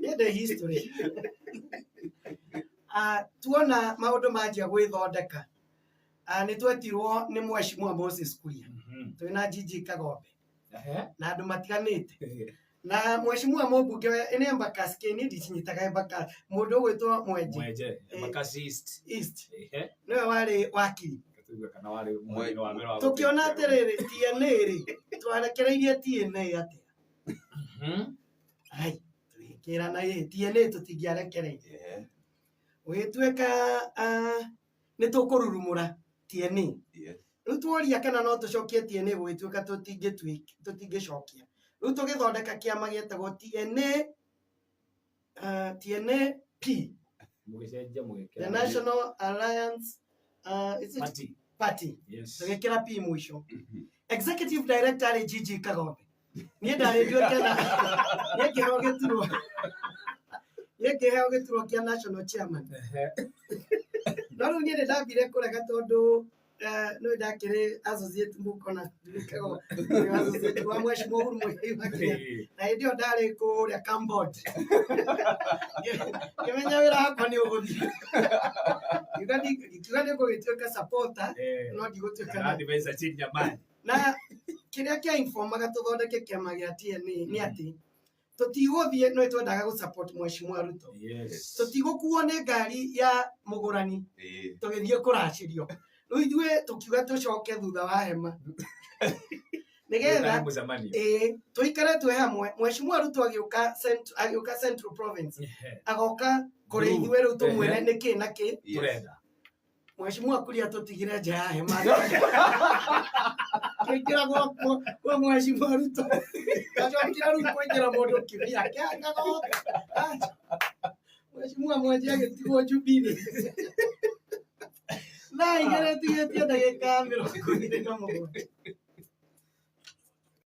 Nende history. Tuona maundu manjia gwithondeka. Nĩ twetirwo nĩ Mheshimiwa Moses Kuria. Twina Gigi Kagombe. Na andu matiganĩte. Na Mheshimiwa Mũmbunge ene Embakasi kĩni ndicinyitaga Embakasi. Mũndũ gwĩtwo Mwenje. Embakasi East. Nĩwe warĩ wakiri. Tukiona atĩrĩrĩ TNA rĩ twarekereirie TNA atĩa. Hai twikĩrana TNA tũtingĩarekereirie. Ũgĩtuĩka nĩ tũkũrurumũra TNA. Rĩu tuoria kana no tũcokie TNA gũgĩtuĩka tũtingĩcokia. Rĩu tũgĩthondeka kĩama gĩetagwo TNA-P. The National Alliance Party. Tũgĩkĩra P mũico. Executive Director arĩ Gigi Kagombe. Niĩ ndarĩ nduĩke na Yekĩheo gĩturwa kĩa National Chairman. No rĩu niĩ ndambire kũrega tondũ no ndakĩrĩ associate Mukona Kagombe. Associate wa Mheshimiwa Uhuru Muigai wa Kenyatta. Na hĩndĩ ĩyo ndarĩ kũrĩa Cambodia. Kĩmenya wĩra wakwa nĩ ũgũthiĩ. Ngiuga nĩ ngũgĩtuĩka supporter no ndigũtuĩka na advisor chini ya mali. Na kĩrĩa kĩa informaga tũthondeke kĩama gĩa TNA nĩ atĩ tũtigũthiĩ no twendaga gũ support Mheshimiwa Ruto. Tũtigũkuo nĩ ngari ya mũgũrani tũgĩthiĩ kũracĩrio. Rĩu ithuĩ tũkiuga tũcoke thutha wa hema. Nĩgetha tũikare twĩ hamwe. Mheshimiwa Ruto agĩũka Central Province agoka kũrĩ ithuĩ rĩu tũmwĩre nĩkĩ na kĩ tũrenda. Mheshimiwa Kuria tũtigire nja ya hema. Kĩingĩra gwa Mheshimiwa Ruto. Gacokira rĩu kũingĩra mũndũ kĩbia kĩagagoka. Mheshimiwa Mwenje agĩtigwo Jubilee. Na igere tigĩtie ndagĩka 27.